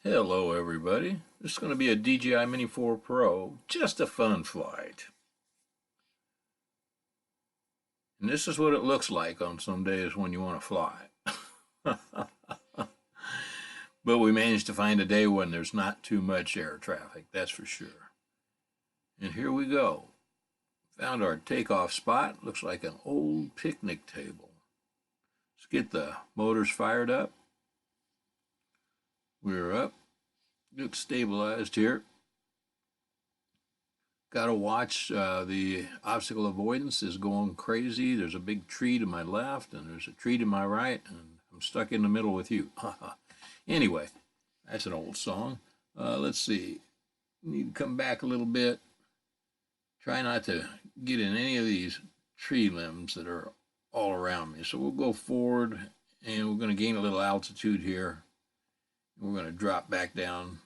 Hello everybody, this is going to be a DJI Mini 4 Pro, just a fun flight. And this is what it looks like on some days when you want to fly. But we managed to find a day when there's not too much air traffic, that's for sure. And here we go. Found our takeoff spot, looks like an old picnic table. Let's get the motors fired up. We're up. Looks stabilized here. Got to watch the obstacle avoidance is going crazy. There's a big tree to my left and there's a tree to my right and I'm stuck in the middle with you. Anyway, that's an old song. Let's see. Need to come back a little bit. Try not to get in any of these tree limbs that are all around me. So we'll go forward and we're going to gain a little altitude here. We're going to drop back down,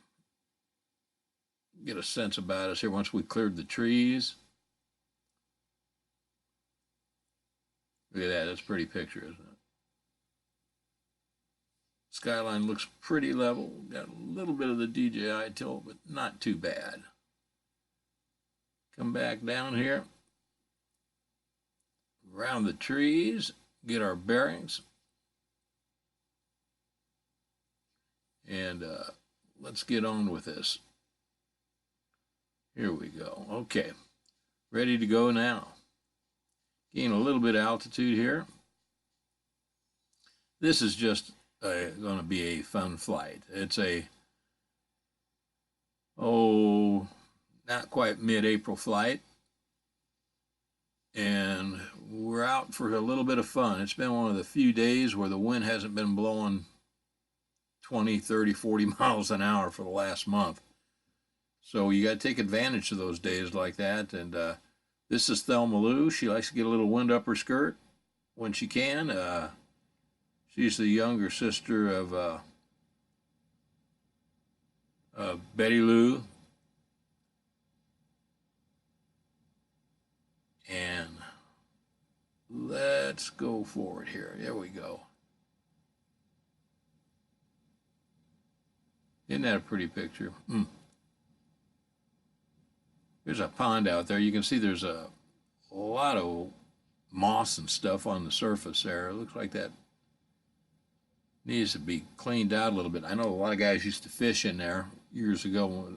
get a sense about us here once we cleared the trees. Look at that, that's a pretty picture, isn't it? Skyline looks pretty level. Got a little bit of the DJI tilt, but not too bad. Come back down here, around the trees, get our bearings. And let's get on with this. Here we go. Okay, ready to go now. Gain a little bit of altitude here. This is just going to be a fun flight. It's a, not quite mid-April flight. And we're out for a little bit of fun. It's been one of the few days where the wind hasn't been blowing 20, 30, 40 miles an hour for the last month. So you got to take advantage of those days like that. And this is Thelma Lou. She likes to get a little wind up her skirt when she can. She's the younger sister of Betty Lou. And let's go forward here. There we go. Isn't that a pretty picture? There's a pond out there. You can see there's a lot of moss and stuff on the surface there. It looks like that needs to be cleaned out a little bit. I know a lot of guys used to fish in there years ago,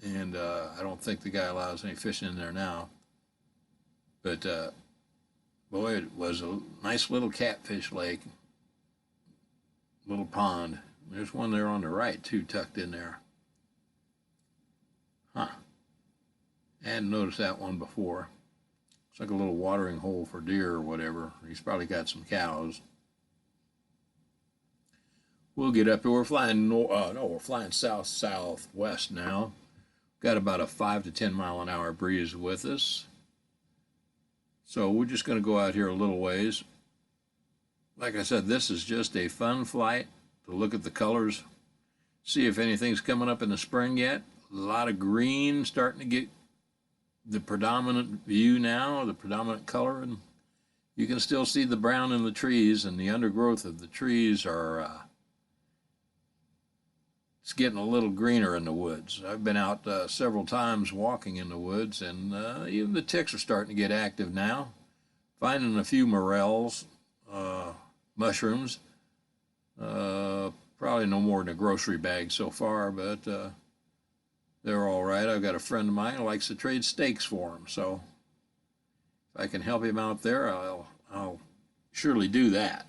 and I don't think the guy allows any fishing in there now. But boy, it was a nice little catfish lake, little pond. There's one there on the right too, tucked in there. Huh. I hadn't noticed that one before. It's like a little watering hole for deer or whatever. He's probably got some cows. We'll get up here. We're flying we're flying south-southwest now. Got about a 5 to 10 mile an hour breeze with us. So we're just going to go out here a little ways. Like I said, this is just a fun flight to look at the colors, see if anything's coming up in the spring yet. A lot of green starting to get the predominant view now, the predominant color, and you can still see the brown in the trees, and the undergrowth of the trees are it's getting a little greener in the woods. I've been out several times walking in the woods, and even the ticks are starting to get active now. Finding a few morels, mushrooms, probably no more than a grocery bag so far, but they're all right. I've got a friend of mine who likes to trade steaks for them, so if I can help him out there, I'll surely do that.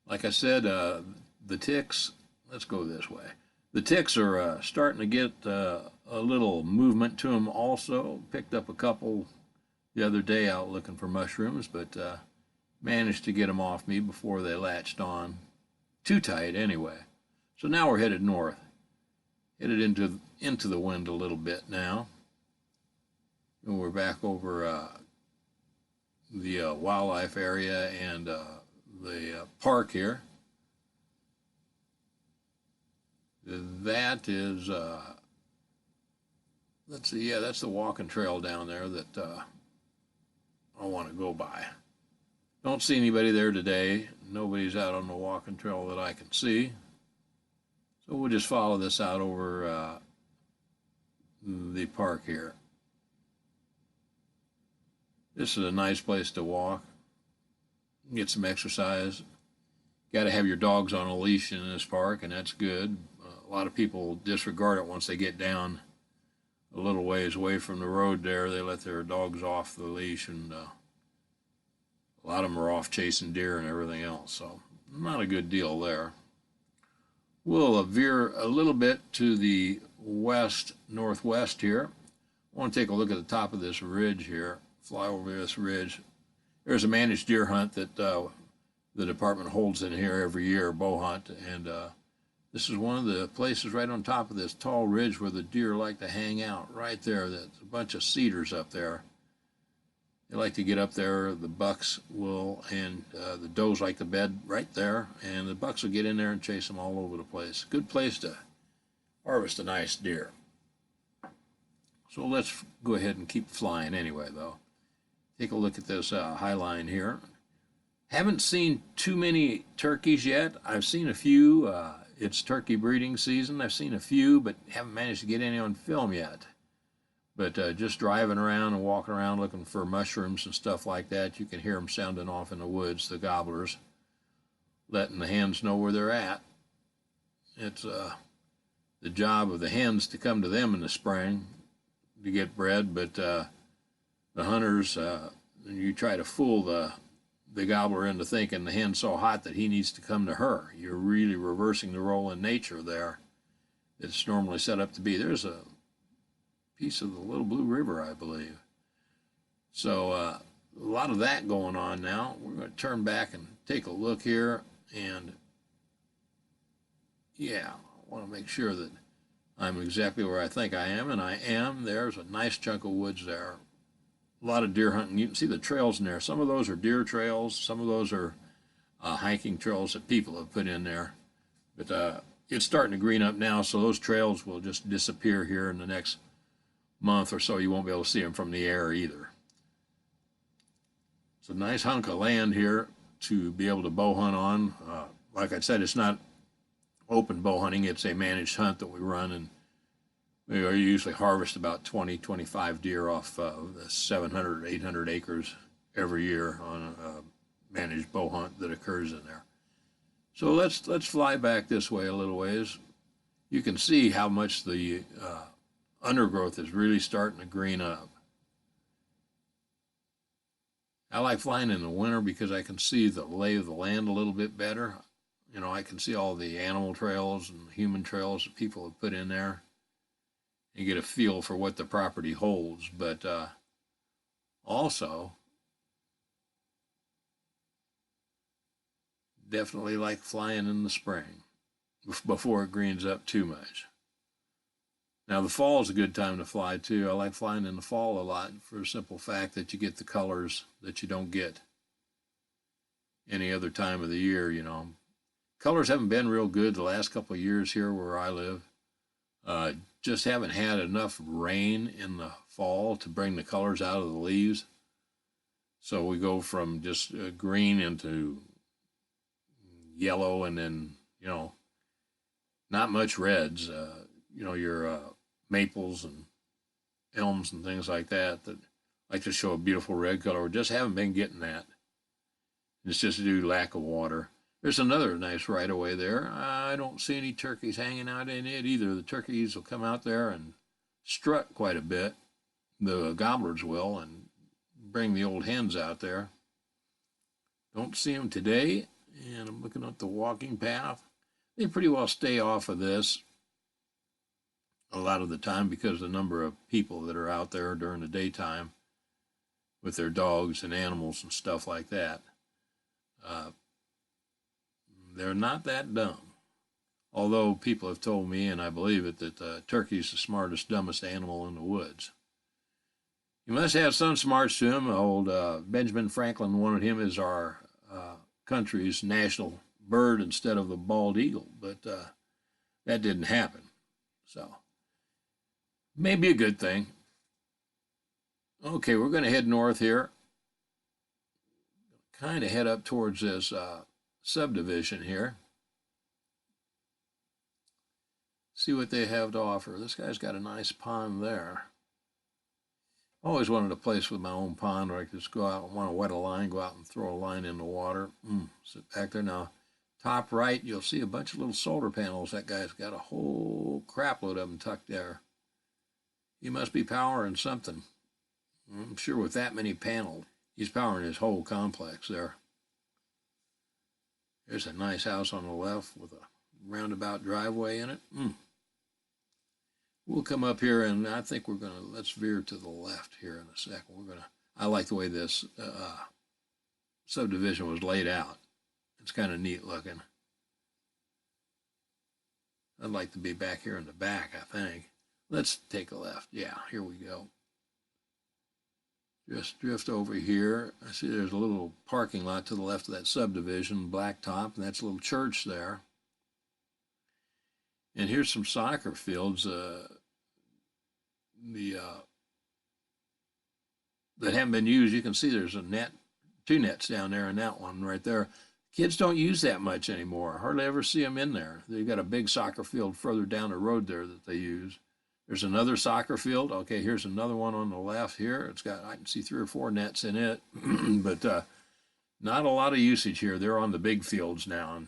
Like I said, the ticks, let's go this way. The ticks are starting to get a little movement to them also. Picked up a couple the other day out looking for mushrooms, but managed to get them off me before they latched on. Too tight anyway. So now we're headed north. Headed into the wind a little bit now. And we're back over the wildlife area and the park here. That is, let's see, yeah, that's the walking trail down there that I want to go by. Don't see anybody there today. Nobody's out on the walking trail that I can see. So we'll just follow this out over the park here. This is a nice place to walk, get some exercise. Got to have your dogs on a leash in this park, and that's good. A lot of people disregard it once they get down a little ways away from the road there. They let their dogs off the leash, and a lot of them are off chasing deer and everything else. So not a good deal there. We'll veer a little bit to the west northwest here. I want to take a look at the top of this ridge here. Fly over this ridge. There's a managed deer hunt that the department holds in here every year, bow hunt, and this is one of the places right on top of this tall ridge where the deer like to hang out. Right there, there's a bunch of cedars up there. They like to get up there. The bucks will, and the does like to bed right there, and the bucks will get in there and chase them all over the place. Good place to harvest a nice deer. So let's go ahead and keep flying anyway, though. Take a look at this high line here. Haven't seen too many turkeys yet. I've seen a few. It's turkey breeding season. I've seen a few, but haven't managed to get any on film yet. But just driving around and walking around looking for mushrooms and stuff like that, you can hear them sounding off in the woods, the gobblers, letting the hens know where they're at. It's the job of the hens to come to them in the spring to get bred, but the hunters, you try to fool the gobbler into thinking the hen's so hot that he needs to come to her. You're really reversing the role in nature there. It's normally set up to be. There's a piece of the Little Blue River, I believe. So a lot of that going on now. We're going to turn back and take a look here, and yeah, I want to make sure that I'm exactly where I think I am, and I am. There's a nice chunk of woods there. A lot of deer hunting. You can see the trails in there. Some of those are deer trails. Some of those are hiking trails that people have put in there. But it's starting to green up now, so those trails will just disappear here in the next month or so. You won't be able to see them from the air either. It's a nice hunk of land here to be able to bow hunt on. Like I said, it's not open bow hunting. It's a managed hunt that we run, and we usually harvest about 20, 25 deer off the 700, 800 acres every year on a managed bow hunt that occurs in there. So let's fly back this way a little ways. You can see how much the undergrowth is really starting to green up. I like flying in the winter because I can see the lay of the land a little bit better. You know, I can see all the animal trails and human trails that people have put in there. You get a feel for what the property holds, but also definitely like flying in the spring before it greens up too much. Now the fall is a good time to fly too. I like flying in the fall a lot for the simple fact that you get the colors that you don't get any other time of the year, you know. Colors haven't been real good the last couple of years here where I live. Just haven't had enough rain in the fall to bring the colors out of the leaves. So we go from just green into yellow, and then, you know, not much reds. You know, your maples and elms and things like that like to show a beautiful red color. We just haven't been getting that. It's just due to lack of water. There's another nice right-of-way there. I don't see any turkeys hanging out in it either. The turkeys will come out there and strut quite a bit. The gobblers will, and bring the old hens out there. Don't see them today, and I'm looking at the walking path. They pretty well stay off of this a lot of the time because of the number of people that are out there during the daytime with their dogs and animals and stuff like that. They're not that dumb. Although people have told me, and I believe it, that turkey's the smartest, dumbest animal in the woods. You must have some smarts to him. Old Benjamin Franklin wanted him as our country's national bird instead of the bald eagle, but that didn't happen. So, maybe a good thing. Okay, we're going to head north here. Kind of head up towards this subdivision here. See what they have to offer. This guy's got a nice pond there. Always wanted a place with my own pond where I could just go out and want to wet a line, go out and throw a line in the water. Sit back there now. Top right, you'll see a bunch of little solar panels. That guy's got a whole crap load of them tucked there. He must be powering something. I'm sure with that many panels, he's powering his whole complex there. There's a nice house on the left with a roundabout driveway in it. We'll come up here and I think let's veer to the left here in a second. I like the way this subdivision was laid out. It's kind of neat looking. I'd like to be back here in the back, I think. Let's take a left. Yeah, here we go. Just drift over here. I see there's a little parking lot to the left of that subdivision, blacktop, and that's a little church there. And here's some soccer fields that haven't been used. You can see there's a net, 2 nets down there and that one right there. Kids don't use that much anymore. Hardly ever see them in there. They've got a big soccer field further down the road there that they use. There's another soccer field. Okay, here's another one on the left here. I can see 3 or 4 nets in it, but not a lot of usage here. They're on the big fields now.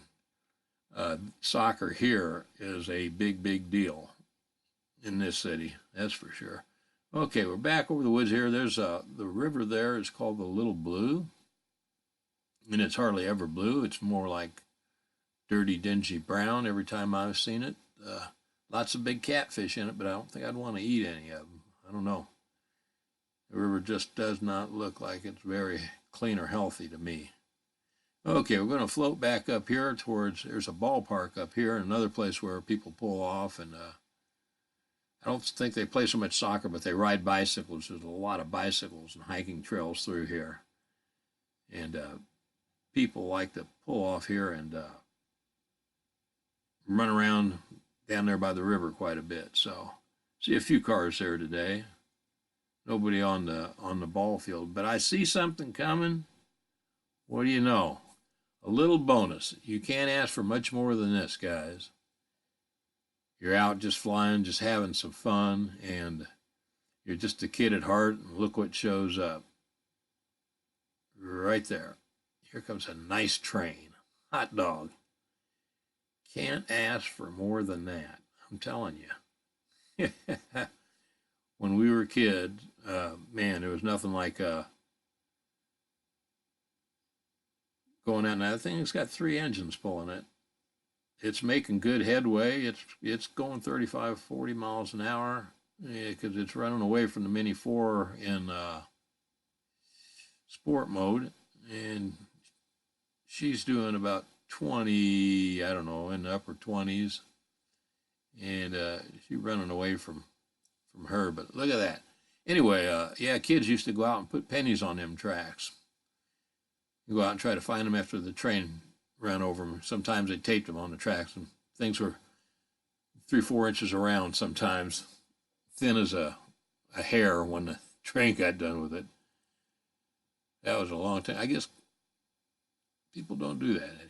And soccer here is a big, big deal in this city, that's for sure. Okay, we're back over the woods here. There's the river there is called the Little Blue, and it's hardly ever blue. It's more like dirty, dingy brown every time I've seen it. Lots of big catfish in it, but I don't think I'd want to eat any of them. I don't know. The river just does not look like it's very clean or healthy to me. Okay, we're going to float back up here there's a ballpark up here, another place where people pull off, and I don't think they play so much soccer, but they ride bicycles. There's a lot of bicycles and hiking trails through here. And people like to pull off here and run around down there by the river quite a bit. So see a few cars there today. Nobody on the ball field, but I see something coming. What do you know? A little bonus. You can't ask for much more than this, guys. You're out just flying, just having some fun, and you're just a kid at heart, and look what shows up. Right there. Here comes a nice train. Hot dog. Can't ask for more than that. I'm telling you. When we were kids, man, there was nothing like going out. And that thing has got 3 engines pulling it. It's making good headway. It's going 35, 40 miles an hour because it's running away from the Mini 4 in sport mode. And she's doing about 20, I don't know, in the upper 20s. And she's running away from her. But look at that. Anyway, yeah, kids used to go out and put pennies on them tracks. You go out and try to find them after the train ran over them. Sometimes they taped them on the tracks, and things were 3 or 4 inches around sometimes, thin as a hair when the train got done with it. That was a long time. I guess people don't do that anymore.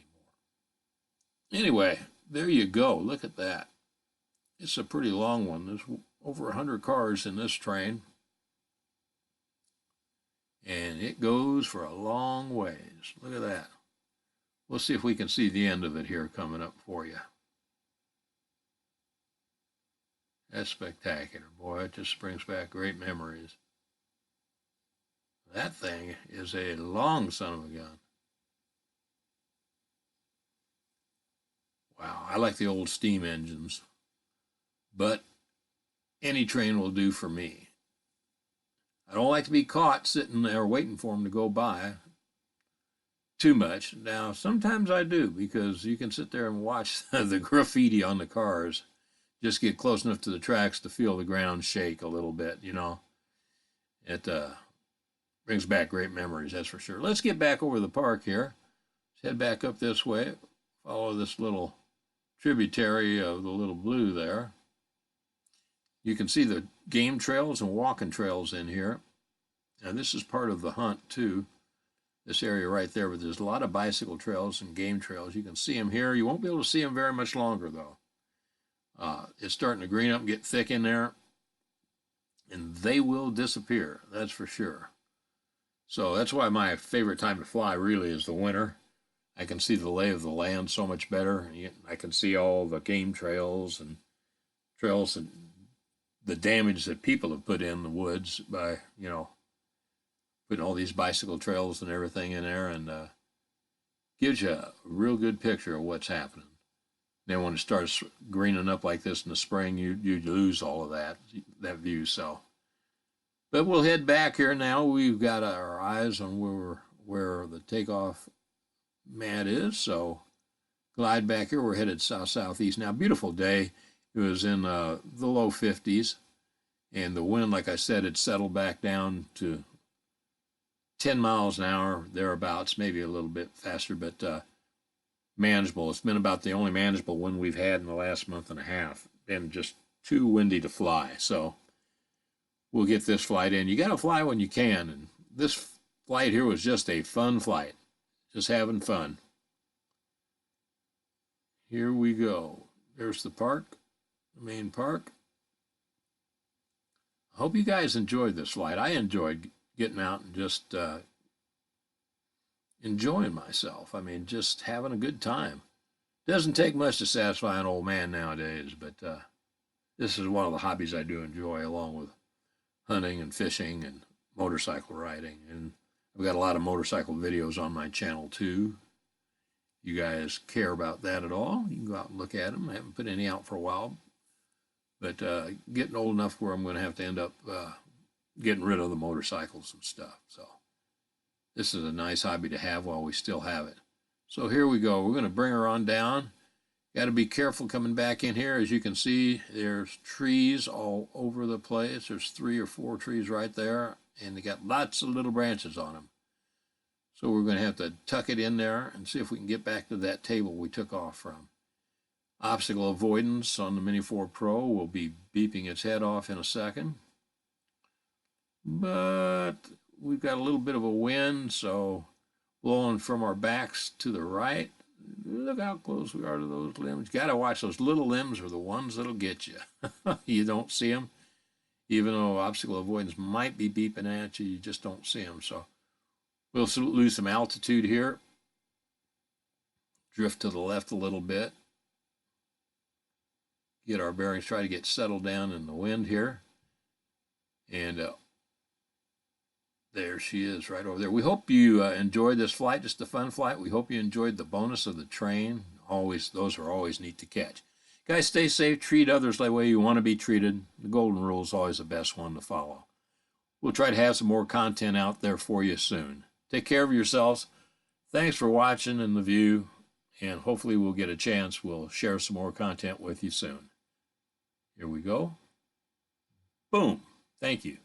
Anyway, there you go. Look at that. It's a pretty long one. There's over 100 cars in this train. And it goes for a long ways. Look at that. We'll see if we can see the end of it here coming up for you. That's spectacular, boy. It just brings back great memories. That thing is a long son of a gun. Wow, I like the old steam engines, but any train will do for me. I don't like to be caught sitting there waiting for them to go by too much. Now, sometimes I do, because you can sit there and watch the graffiti on the cars. Just get close enough to the tracks to feel the ground shake a little bit, you know. It brings back great memories, that's for sure. Let's get back over the park here. Let's head back up this way. Follow this little tributary of the Little Blue there. You can see the game trails and walking trails in here. And this is part of the hunt, too. This area right there, but there's a lot of bicycle trails and game trails. You can see them here. You won't be able to see them very much longer, though. It's starting to green up and get thick in there, and they will disappear, that's for sure. So that's why my favorite time to fly really is the winter. I can see the lay of the land so much better. I can see all the game trails and trails and the damage that people have put in the woods by, putting all these bicycle trails and everything in there, and gives you a real good picture of what's happening. Then when it starts greening up like this in the spring, you lose all of that view. So, but we'll head back here now. We've got our eyes on where the takeoff mat is. So glide back here. We're headed south-southeast now. Beautiful day. It was in the low 50s, and the wind, like I said, had settled back down to 10 miles an hour, thereabouts, maybe a little bit faster, but manageable. It's been about the only manageable wind we've had in the last month and a half. Been just too windy to fly. So we'll get this flight in. You got to fly when you can, and this flight here was just a fun flight. Just having fun. Here we go. There's the park, the main park. I hope you guys enjoyed this flight. I enjoyed getting out and just enjoying myself. I mean, just having a good time. Doesn't take much to satisfy an old man nowadays, but this is one of the hobbies I do enjoy, along with hunting and fishing and motorcycle riding. And I've got a lot of motorcycle videos on my channel too. You guys care about that at all? You can go out and look at them. I haven't put any out for a while, but getting old enough where I'm going to have to end up getting rid of the motorcycles and stuff. So this is a nice hobby to have while we still have it. So here we go. We're going to bring her on down. Got to be careful coming back in here. As you can see, there's trees all over the place. There's 3 or 4 trees right there, and they got lots of little branches on them. So we're going to have to tuck it in there and see if we can get back to that table we took off from. Obstacle avoidance on the Mini 4 Pro will be beeping its head off in a second. But we've got a little bit of a wind, so blowing from our backs to the right. Look how close we are to those limbs. You got to watch those little limbs are the ones that'll get you. You don't see them. Even though obstacle avoidance might be beeping at you, you just don't see them. So we'll lose some altitude here. Drift to the left a little bit. Get our bearings, try to get settled down in the wind here. And there she is right over there. We hope you enjoyed this flight, just a fun flight. We hope you enjoyed the bonus of the train. Those are always neat to catch. Guys, stay safe. Treat others the way you want to be treated. The golden rule is always the best one to follow. We'll try to have some more content out there for you soon. Take care of yourselves. Thanks for watching and the view, and hopefully we'll get a chance. We'll share some more content with you soon. Here we go. Boom. Thank you.